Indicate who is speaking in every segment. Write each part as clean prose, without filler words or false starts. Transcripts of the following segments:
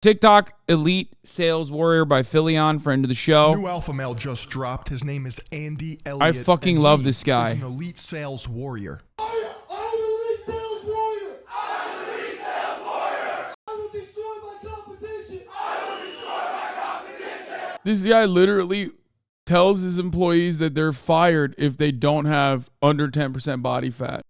Speaker 1: TikTok Elite Sales Warrior by Philion, friend of the show.
Speaker 2: New alpha male just dropped. His name is Andy Elliott.
Speaker 1: I fucking love this guy.
Speaker 2: He's an elite sales warrior.
Speaker 3: I'm an elite sales warrior. I'm an elite sales warrior. I will destroy my competition. I will destroy my competition.
Speaker 1: This guy literally tells his employees that they're fired if they don't have under 10% body fat.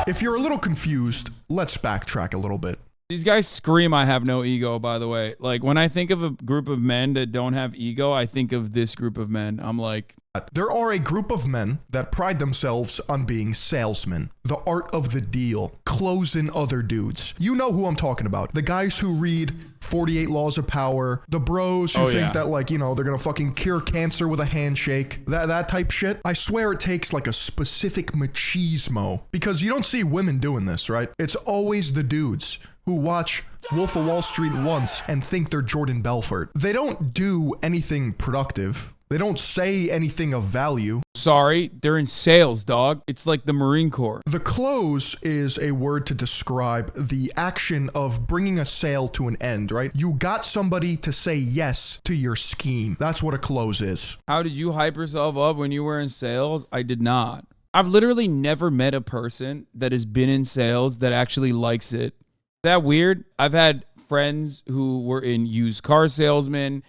Speaker 2: If you're a little confused, let's backtrack a little bit.
Speaker 1: These guys scream, I have no ego, by the way. Like, when I think of a group of men that don't have ego, I think of this group of men. I'm like...
Speaker 2: There are a group of men that pride themselves on being salesmen. The art of the deal. Closing other dudes. You know who I'm talking about. The guys who read 48 Laws of Power. The bros who think that, like, you know, they're gonna fucking cure cancer with a handshake. That type shit. I swear it takes, like, a specific machismo. Because you don't see women doing this, right? It's always the dudes who watch Wolf of Wall Street once and think they're Jordan Belfort. They don't do anything productive. They don't say anything of value.
Speaker 1: Sorry, they're in sales, dog. It's like the Marine Corps.
Speaker 2: The close is a word to describe the action of bringing a sale to an end, right? You got somebody to say yes to your scheme. That's what a close is.
Speaker 1: How did you hype yourself up when you were in sales? I did not. I've literally never met a person that has been in sales that actually likes it. Is that weird? I've had friends who were in used car salesmen,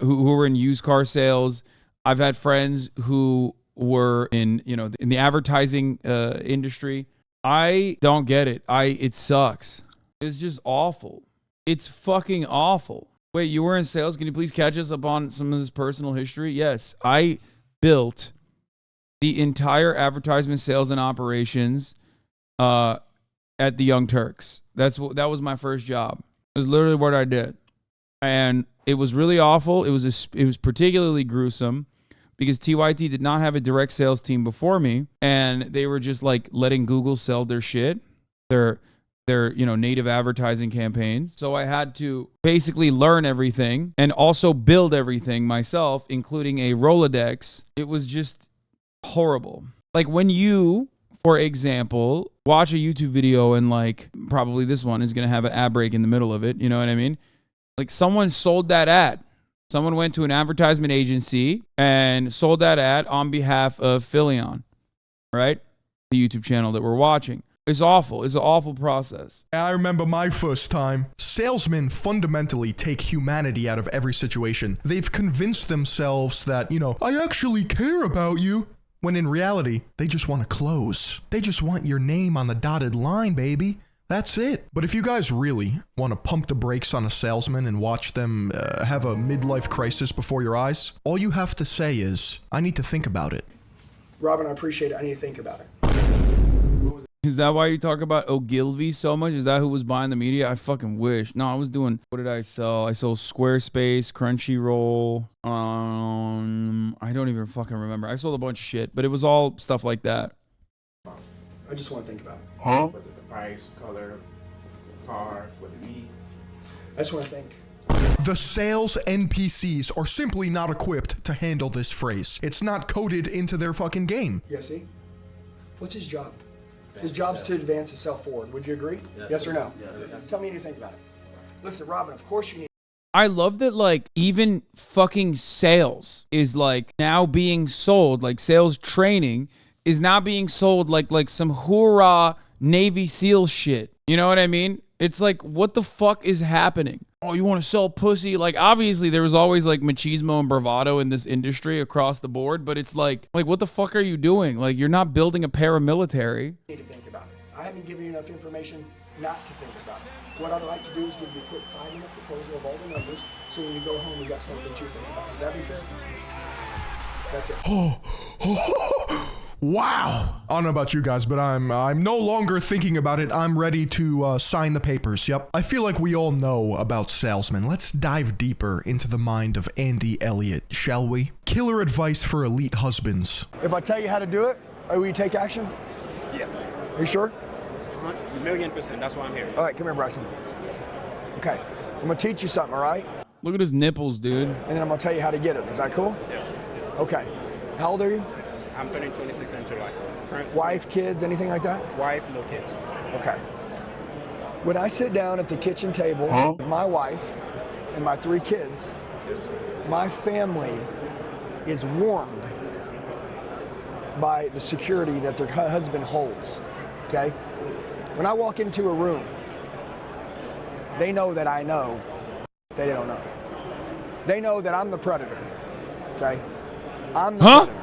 Speaker 1: who were in used car sales. I've had friends who were in, you know, in the advertising industry. I don't get it. It sucks. It's just awful. It's fucking awful. Wait, you were in sales? Can you please catch us up on some of this personal history? Yes, I built the entire advertisement sales and operations at the Young Turks. That was my first job. It was literally what I did. And it was really awful. It was particularly gruesome because TYT did not have a direct sales team before me, and they were just like letting Google sell their shit, their native advertising campaigns. So I had to basically learn everything and also build everything myself, including a Rolodex. It was just horrible. Like when you, for example, watch a YouTube video and like probably this one is going to have an ad break in the middle of it. You know what I mean? Like someone sold that ad. Someone went to an advertisement agency and sold that ad on behalf of Philion, right? The YouTube channel that we're watching. It's awful. It's an awful process.
Speaker 2: I remember my first time. Salesmen fundamentally take humanity out of every situation. They've convinced themselves that, you know, I actually care about you. When in reality, they just want to close. They just want your name on the dotted line, baby. That's it. But if you guys really want to pump the brakes on a salesman and watch them have a midlife crisis before your eyes, all you have to say is, I need to think about it.
Speaker 4: Robin, I appreciate it. I need to think about it.
Speaker 1: Is that why you talk about Ogilvy so much? Is that who was buying the media? I fucking wish. No, I was doing, what did I sell? I sold Squarespace, Crunchyroll. I don't even fucking remember. I sold a bunch of shit, but it was all stuff like that.
Speaker 4: I just want to think about it.
Speaker 5: Huh? Whether the price, color, car, what it need.
Speaker 4: I just want to think.
Speaker 2: The sales NPCs are simply not equipped to handle this phrase. It's not coded into their fucking game.
Speaker 4: Yeah, see? What's his job? His job's to advance the sell forward. Would you agree? Yes or no? Yes. Tell me what you think about it. Listen, Robin, of course you need.
Speaker 1: I love that, like, even fucking sales is, like, now being sold, like, sales training is now being sold like some hoorah Navy SEAL shit. You know what I mean? It's like, what the fuck is happening? Oh, you want to sell pussy? Like, obviously, there was always, like, machismo and bravado in this industry across the board, but it's like, what the fuck are you doing? Like, you're not building a paramilitary.
Speaker 4: You need to think about it. I haven't given you enough information not to think about it. What I'd like to do is give you a quick 5-minute proposal of all the numbers, so when you go home, you got something to think about. Would that be fair? That's it.
Speaker 2: Wow. I don't know about you guys, but I'm no longer thinking about it. I'm ready to sign the papers. Yep. I feel like we all know about salesmen. Let's dive deeper into the mind of Andy Elliott, shall we? Killer advice for elite husbands.
Speaker 4: If I tell you how to do it, Oh, will you take action?
Speaker 6: Yes.
Speaker 4: Are you sure?
Speaker 6: 1,000,000%. That's why I'm here.
Speaker 4: All right, come here, Bryson. Okay, I'm gonna teach you something, all right?
Speaker 1: Look at his nipples, dude.
Speaker 4: And then I'm gonna tell you how to get it. Is that cool?
Speaker 6: Yes.
Speaker 4: Okay. How old are you?
Speaker 6: I'm turning 26 in July. Current
Speaker 4: Wife, kids, anything like that?
Speaker 6: wife, no kids.
Speaker 4: Okay. When I sit down at the kitchen table with my wife and my 3 kids, my family is warmed by the security that their husband holds, okay? When I walk into a room, they know that I know they don't know. They know that I'm the predator, okay? I'm the predator.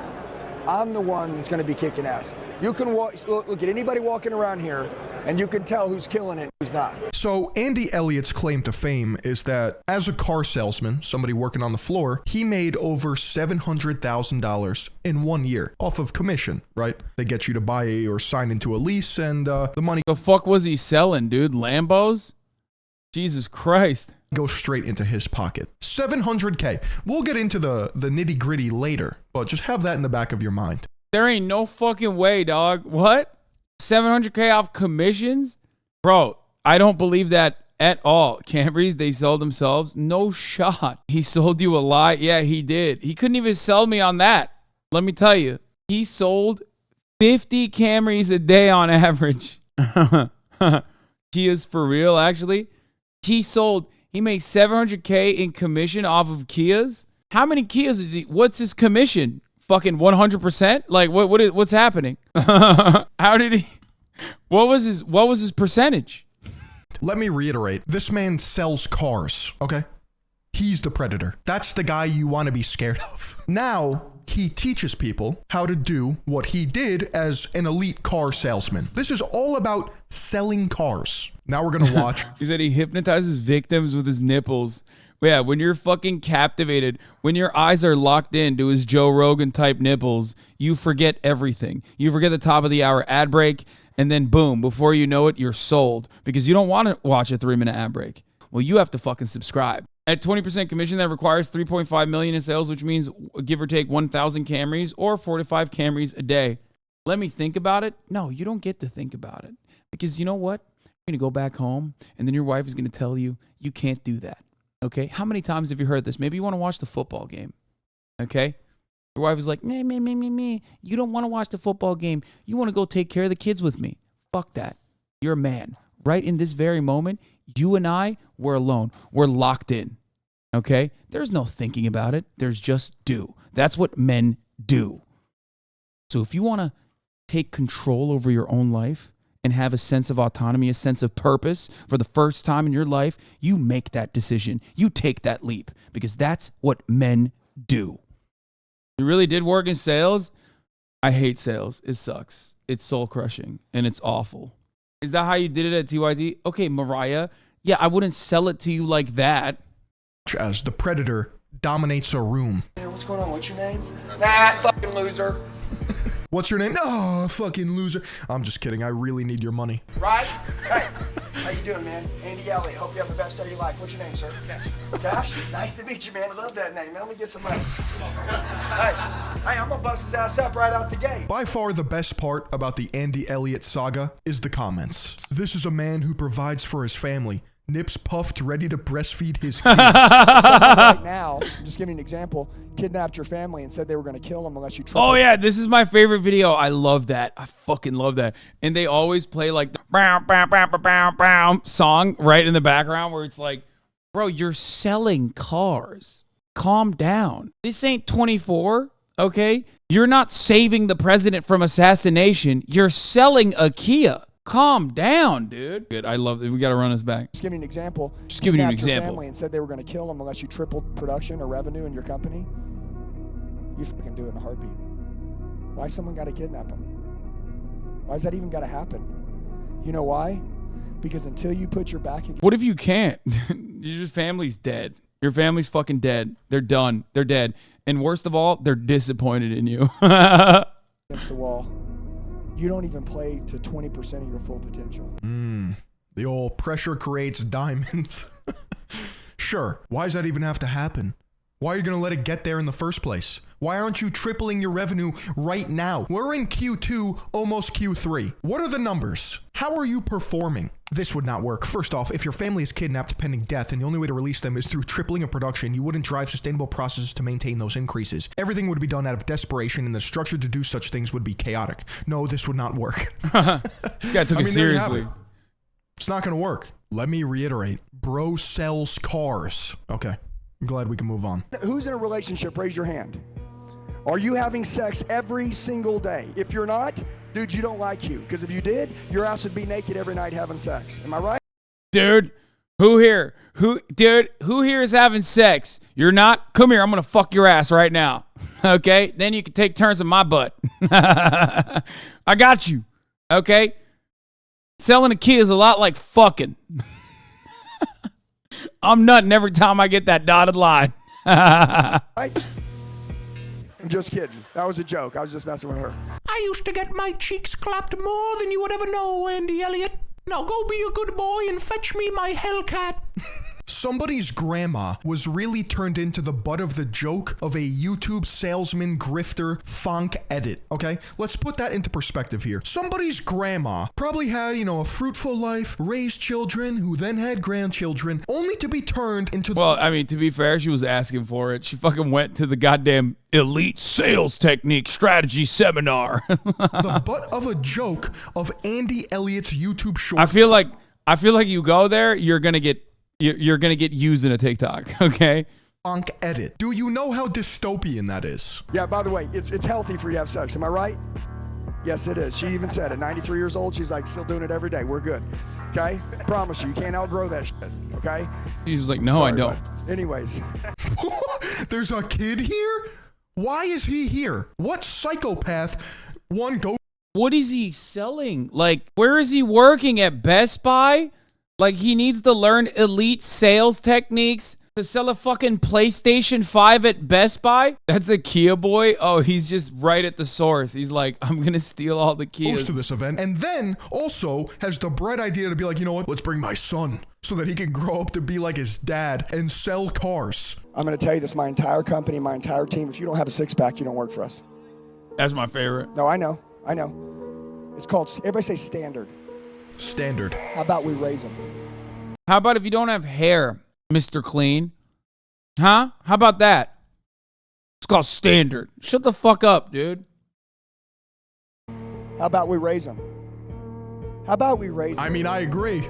Speaker 4: I'm the one that's gonna be kicking ass. You can look at anybody walking around here and you can tell who's killing it and who's not.
Speaker 2: So Andy Elliott's claim to fame is that as a car salesman, somebody working on the floor, he made over $700,000 in 1 year off of commission, right? They get you to buy or sign into a lease and the money
Speaker 1: The fuck was he selling, dude? Lambos? Jesus Christ.
Speaker 2: goes straight into his pocket. $700K. We'll get into the nitty gritty later, but just have that in the back of your mind.
Speaker 1: There ain't no fucking way, dog. What? 700K off commissions? Bro, I don't believe that at all. Camrys, they sold themselves? No shot. He sold you a lie? Yeah, he did. He couldn't even sell me on that. Let me tell you. He sold 50 Camrys a day on average. Kia's for real, actually. He makes 700K in commission off of Kias. How many Kias is he? What's his commission? Fucking 100%? Like what's happening? How did he? What was his percentage?
Speaker 2: Let me reiterate. This man sells cars, okay? He's the predator. That's the guy you want to be scared of. Now, he teaches people how to do what he did as an elite car salesman. This is all about selling cars. Now we're going to watch.
Speaker 1: He said he hypnotizes victims with his nipples. Yeah, when you're fucking captivated, when your eyes are locked into his Joe Rogan type nipples, you forget everything. You forget the top of the hour ad break, and then boom, before you know it, you're sold because you don't want to watch a 3-minute ad break. Well, you have to fucking subscribe. At 20% commission, that requires $3.5 million in sales, which means give or take 1,000 Camrys or 4 to 5 Camrys a day. Let me think about it. No, you don't get to think about it because you know what? You're going to go back home and then your wife is going to tell you, you can't do that. Okay? How many times have you heard this? Maybe you want to watch the football game. Okay? Your wife is like, me. You don't want to watch the football game. You want to go take care of the kids with me. Fuck that. You're a man. Right in this very moment, you and I, we're alone. We're locked in. Okay? There's no thinking about it. There's just do. That's what men do. So if you want to take control over your own life and have a sense of autonomy, a sense of purpose for the first time in your life, you make that decision. You take that leap because that's what men do. You really did work in sales? I hate sales. It sucks. It's soul crushing and it's awful. Is that how you did it at TYD? Okay, Mariah. Yeah, I wouldn't sell it to you like that.
Speaker 2: As the predator dominates a room.
Speaker 4: Hey, what's going on? What's your name? Nah, fucking loser.
Speaker 2: What's your name? Oh, fucking loser. I'm just kidding. I really need your money.
Speaker 4: Right? Hey, how you doing, man? Andy Elliott. Hope you have the best day of your life. What's your name, sir? Cash. Nice to meet you, man. I love that name. Let me get some money. Hey, I'm gonna bust his ass up right out the gate.
Speaker 2: By far the best part about the Andy Elliott saga is the comments. This is a man who provides for his family. Nips puffed, ready to breastfeed his kids.
Speaker 4: Someone right now, I'm just giving you an example, kidnapped your family and said they were going to kill them unless you triple.
Speaker 1: Oh, yeah, this is my favorite video. I love that. I fucking love that. And they always play like the bow, bow, bow, bow, bow, bow song right in the background where it's like, bro, you're selling cars. Calm down. This ain't 24, okay? You're not saving the president from assassination. You're selling a Kia. Calm down, dude. Good. I love it. We got to run this back.
Speaker 4: Just giving you an example.
Speaker 1: Just giving you an
Speaker 4: Kidnapped your
Speaker 1: example.
Speaker 4: family and said they were going to kill them unless you tripled production or revenue in your company. You fucking do it in a heartbeat. Why someone got to kidnap them? Why is that even got to happen? You know why? Because until you put your back against...
Speaker 1: What if you can't? Your family's dead. Your family's fucking dead. They're done. They're dead. And worst of all, they're disappointed in you.
Speaker 4: against the wall. You don't even play to 20% of your full potential.
Speaker 2: The old pressure creates diamonds. Sure, why does that even have to happen? Why are you going to let it get there in the first place? Why aren't you tripling your revenue right now? We're in Q2, almost Q3. What are the numbers? How are you performing? This would not work. First off, if your family is kidnapped pending death and the only way to release them is through tripling of production, you wouldn't drive sustainable processes to maintain those increases. Everything would be done out of desperation and the structure to do such things would be chaotic. No, this would not work.
Speaker 1: This guy took it seriously.
Speaker 2: It's not going to work. Let me reiterate. Bro sells cars. Okay. I'm glad we can move on.
Speaker 4: Who's in a relationship? Raise your hand. Are you having sex every single day? If you're not, dude, you don't like you. Because if you did, your ass would be naked every night having sex. Am I right?
Speaker 1: Dude, who here is having sex? You're not? Come here, I'm gonna fuck your ass right now. Okay? Then you can take turns on my butt. I got you. Okay? Selling a kid is a lot like fucking. I'm nutting every time I get that dotted line.
Speaker 4: Right? I'm just kidding. That was a joke. I was just messing with her.
Speaker 2: I used to get my cheeks clapped more than you would ever know, Andy Elliott. Now go be a good boy and fetch me my Hellcat. Somebody's grandma was really turned into the butt of the joke of a YouTube salesman grifter funk edit, okay? Let's put that into perspective here. Somebody's grandma probably had, a fruitful life, raised children, who then had grandchildren, only to be turned into...
Speaker 1: Well, I mean, to be fair, she was asking for it. She fucking went to the goddamn elite sales technique strategy seminar.
Speaker 2: the butt of a joke of Andy Elliott's YouTube short.
Speaker 1: I feel like you go there, you're gonna get used in a TikTok, okay?
Speaker 2: Funk edit. Do you know how dystopian that is?
Speaker 4: Yeah, by the way, it's healthy for you to have sex. Am I right? Yes, it is. She even said it. 93 years old, she's like, still doing it every day. We're good. Okay? Promise you can't outgrow that shit. Okay?
Speaker 1: She was like, no,
Speaker 4: Sorry,
Speaker 1: I don't.
Speaker 4: But anyways.
Speaker 2: There's a kid here? Why is he here? What psychopath go?
Speaker 1: What is he selling? Like, where is he working? At Best Buy? Like, he needs to learn elite sales techniques to sell a fucking PlayStation 5 at Best Buy? That's a Kia boy? Oh, he's just right at the source. He's like, I'm going to steal all the Kias.
Speaker 2: To this event. And then also has the bright idea to be like, you know what? Let's bring my son so that he can grow up to be like his dad and sell cars.
Speaker 4: I'm going to tell you this, my entire company, my entire team, if you don't have a six-pack, you don't work for us.
Speaker 1: That's my favorite.
Speaker 4: No, I know. It's called, everybody say standard.
Speaker 2: Standard.
Speaker 4: How about we raise them?
Speaker 1: How about if you don't have hair, Mr. Clean? Huh? How about that? It's called standard. Shut the fuck up, dude.
Speaker 4: How about we raise them? How about we raise them?
Speaker 2: I mean, I agree.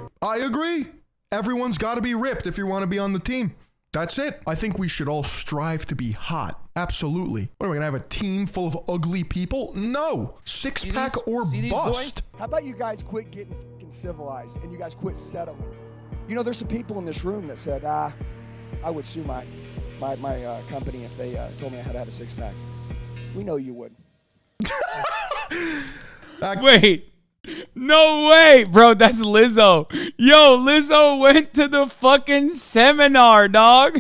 Speaker 2: Everyone's got to be ripped if you want to be on the team. That's it. I think we should all strive to be hot. Absolutely. What, are we going to have a team full of ugly people? No. Six-pack or bust.
Speaker 4: How about you guys quit getting fucking civilized and you guys quit settling? You know, there's some people in this room that said, I would sue my company if they told me I had to have a six-pack. We know you would.
Speaker 1: Wait. No way, bro. That's Lizzo. Yo, Lizzo went to the fucking seminar, dog.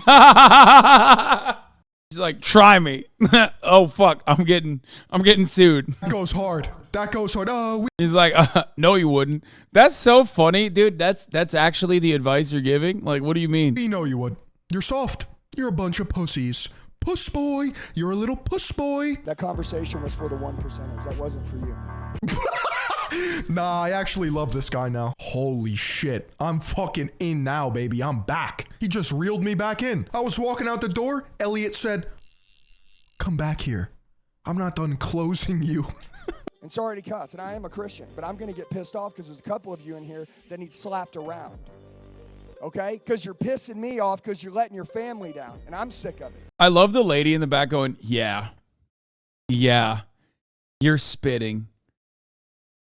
Speaker 1: She's like, try me. Oh, fuck. I'm getting sued.
Speaker 2: That goes hard. Oh,
Speaker 1: He's like, no, you wouldn't. That's so funny, dude. That's actually the advice you're giving. Like, what do you mean?
Speaker 2: we know you would. You're soft. You're a bunch of pussies. Puss boy. You're a little puss boy.
Speaker 4: That conversation was for the 1%ers. That wasn't for you.
Speaker 2: Nah, I actually love this guy now. Holy shit. I'm fucking in now, baby. I'm back. He just reeled me back in. I was walking out the door. Elliott said, come back here. I'm not done closing you.
Speaker 4: And sorry to cuss, and I am a Christian, but I'm going to get pissed off because there's a couple of you in here that need slapped around. Okay? Because you're pissing me off because you're letting your family down, and I'm sick of it.
Speaker 1: I love the lady in the back going, yeah, you're spitting.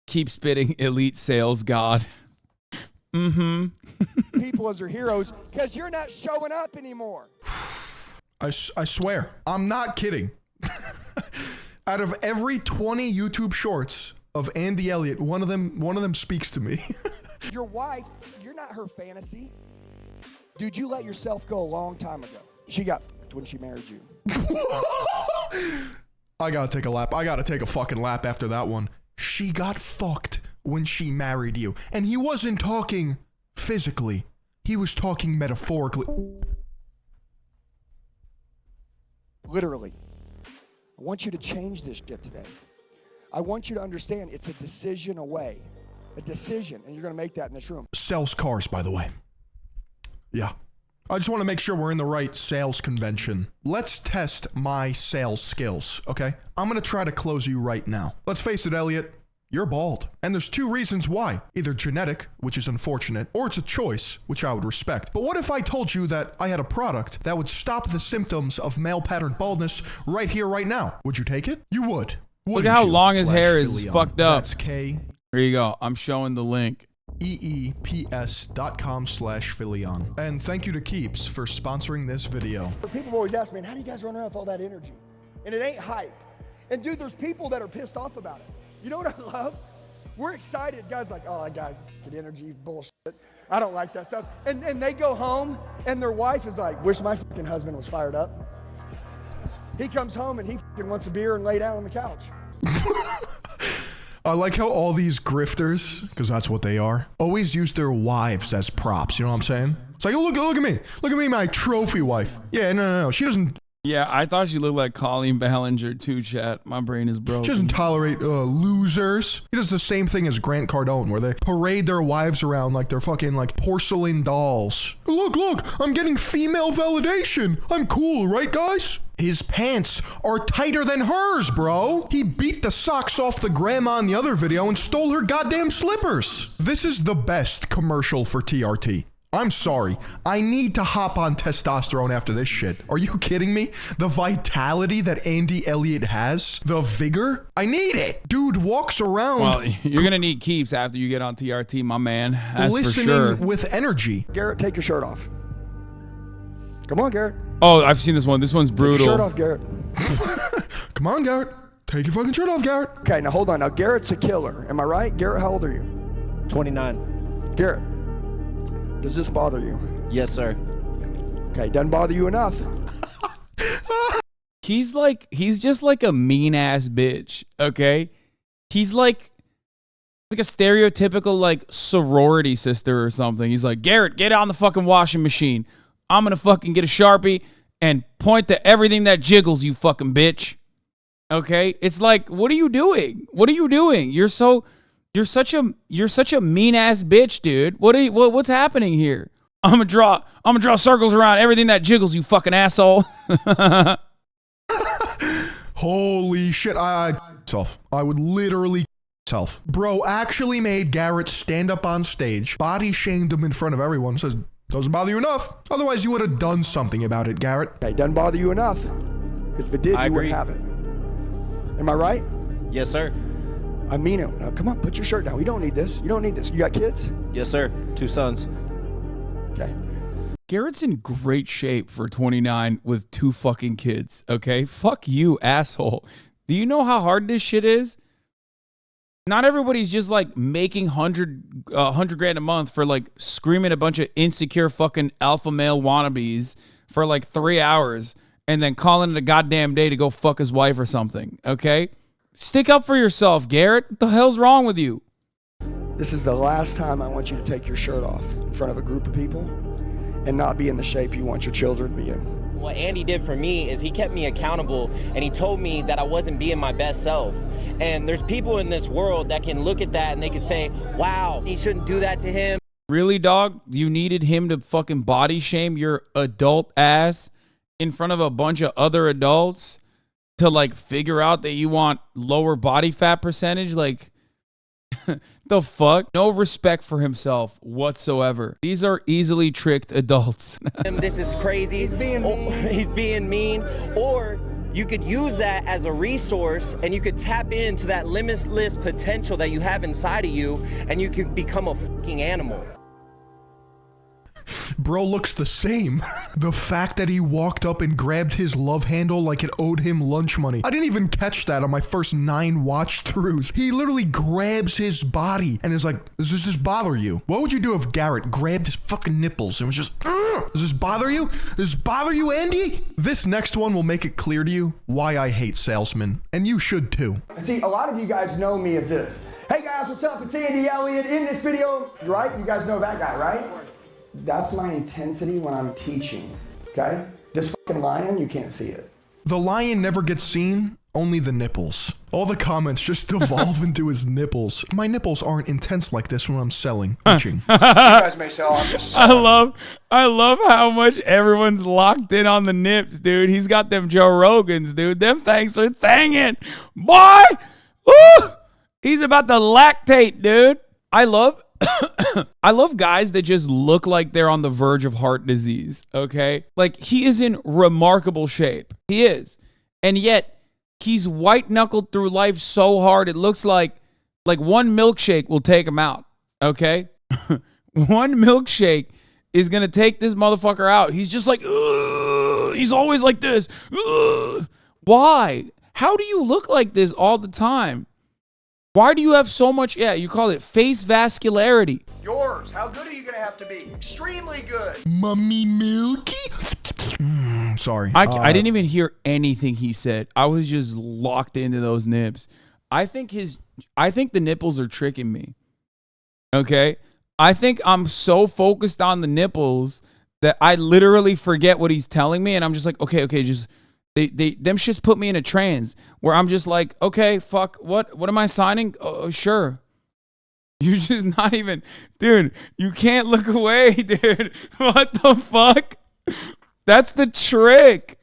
Speaker 1: Keep spitting, elite sales god.
Speaker 4: People as their heroes because you're not showing up anymore.
Speaker 2: I swear, I'm not kidding. Out of every 20 YouTube shorts of Andy Elliott, one of them speaks to me.
Speaker 4: Your wife, you're not her fantasy. Dude, you let yourself go a long time ago. She got fucked when she married you.
Speaker 2: I gotta take a lap. I gotta take a fucking lap after that one. She got fucked when she married you. And he wasn't talking physically. He was talking metaphorically.
Speaker 4: Literally. I want you to change this shit today. I want you to understand it's a decision away. A decision, and you're gonna make that in this room.
Speaker 2: Sells cars, by the way. Yeah. I just want to make sure we're in the right sales convention. Let's test my sales skills, okay? I'm gonna try to close you right now. Let's face it, Elliott. You're bald. And there's two reasons why. Either genetic, which is unfortunate, or it's a choice, which I would respect. But what if I told you that I had a product that would stop the symptoms of male pattern baldness right here, right now? Would you take it? You would.
Speaker 1: Look at how long his hair is fucked up.
Speaker 2: That's K.
Speaker 1: Here you go. I'm showing the link.
Speaker 2: EEPS.com/Philion. And thank you to Keeps for sponsoring this video.
Speaker 4: People always ask, man, how do you guys run around with all that energy? And it ain't hype. And dude, there's people that are pissed off about it. You know what I love? We're excited. Guys like, oh, I got fucking energy bullshit. I don't like that stuff. And they go home and their wife is like, wish my fucking husband was fired up. He comes home and he fucking wants a beer and lay down on the couch.
Speaker 2: I like how all these grifters, because that's what they are, always use their wives as props. You know what I'm saying? It's like, oh, look at me. Look at me, my trophy wife. Yeah, no. She doesn't.
Speaker 1: Yeah, I thought she looked like Colleen Ballinger too, chat. My brain is broken.
Speaker 2: She doesn't tolerate losers. He does the same thing as Grant Cardone, where they parade their wives around like they're fucking like porcelain dolls. Look, I'm getting female validation. I'm cool, right, guys? His pants are tighter than hers, bro. He beat the socks off the grandma in the other video and stole her goddamn slippers. This is the best commercial for TRT. I'm sorry. I need to hop on testosterone after this shit. Are you kidding me? The vitality that Andy Elliott has, the vigor, I need it. Dude walks around.
Speaker 1: Well, you're gonna need Keeps after you get on TRT, my man. That's
Speaker 2: listening
Speaker 1: for sure.
Speaker 2: with energy.
Speaker 4: Garrett, take your shirt off. Come on, Garrett.
Speaker 1: Oh, I've seen this one. This one's brutal.
Speaker 4: Take your shirt off, Garrett.
Speaker 2: Come on, Garrett. Take your fucking shirt off, Garrett.
Speaker 4: Okay, now hold on. Now, Garrett's a killer. Am I right? Garrett, how old are you?
Speaker 7: 29.
Speaker 4: Garrett, does this bother you?
Speaker 7: Yes, sir.
Speaker 4: Okay, doesn't bother you enough.
Speaker 1: He's just like a mean ass bitch, okay? He's like a stereotypical like sorority sister or something. He's like, Garrett, get on the fucking washing machine. I'm gonna fucking get a Sharpie and point to everything that jiggles, you fucking bitch. Okay? It's like, what are you doing? What are you doing? You're such a mean ass bitch, dude. What's happening here? I'm gonna draw circles around everything that jiggles, you fucking asshole.
Speaker 2: Holy shit, I would literally self. Bro actually made Garrett stand up on stage, body shamed him in front of everyone, says, doesn't bother you enough. Otherwise, you would have done something about it, Garrett.
Speaker 4: Okay, doesn't bother you enough. Because if it did, you wouldn't have it. Am I right?
Speaker 7: Yes, sir.
Speaker 4: I mean it. Now, come on, put your shirt down. You don't need this. You don't need this. You got kids?
Speaker 7: Yes, sir. 2 sons.
Speaker 4: Okay.
Speaker 1: Garrett's in great shape for 29 with 2 fucking kids, okay? Fuck you, asshole. Do you know how hard this shit is? Not everybody's just like making 100 grand a month for like screaming a bunch of insecure fucking alpha male wannabes for like 3 hours and then calling it a goddamn day to go fuck his wife or something, okay? Stick up for yourself, Garrett. What the hell's wrong with you?
Speaker 4: This is the last time I want you to take your shirt off in front of a group of people and not be in the shape you want your children to be in.
Speaker 7: What Andy did for me is he kept me accountable, and he told me that I wasn't being my best self. And there's people in this world that can look at that and they can say, wow, he shouldn't do that to him.
Speaker 1: Really, dog? You needed him to fucking body shame your adult ass in front of a bunch of other adults to like figure out that you want lower body fat percentage? Like, the fuck? No respect for himself whatsoever. These are easily tricked adults.
Speaker 7: This is crazy. He's being mean. Or you could use that as a resource and you could tap into that limitless potential that you have inside of you and you can become a fucking animal.
Speaker 2: Bro looks the same. The fact that he walked up and grabbed his love handle like it owed him lunch money. I didn't even catch that on my first 9 watch throughs. He literally grabs his body and is like, does this just bother you? What would you do if Garrett grabbed his fucking nipples and was just, does this bother you? Does this bother you, Andy? This next one will make it clear to you why I hate salesmen. And you should too.
Speaker 4: See, a lot of you guys know me as this. Hey guys, what's up? It's Andy Elliott. In this video, right? You guys know that guy, right? That's my intensity when I'm teaching, okay? This fucking lion, you can't see it.
Speaker 2: The lion never gets seen, only the nipples. All the comments just devolve into his nipples. My nipples aren't intense like this when I'm selling. Itching.
Speaker 4: You guys may sell. I'm just
Speaker 1: I love how much everyone's locked in on the nips, dude. He's got them Joe Rogans, dude. Them things are thangin'. Boy! Woo! He's about to lactate, dude. I love guys that just look like they're on the verge of heart disease, okay? Like, he is in remarkable shape. He is. And yet, he's white-knuckled through life so hard, it looks like one milkshake will take him out, okay? One milkshake is going to take this motherfucker out. He's just like, ugh. He's always like this. Ugh. Why? How do you look like this all the time? Why do you have so much, you call it face vascularity?
Speaker 4: yours. How good are you going to have to be? Extremely good.
Speaker 2: Mummy Milky? Sorry.
Speaker 1: I didn't even hear anything he said. I was just locked into those nips. I think the nipples are tricking me. Okay? I think I'm so focused on the nipples that I literally forget what he's telling me, and I'm just like, okay, just them shits put me in a trance where I'm just like, okay, fuck, what am I signing? Oh, sure. You're just not even, dude, you can't look away, dude. What the fuck? That's the trick.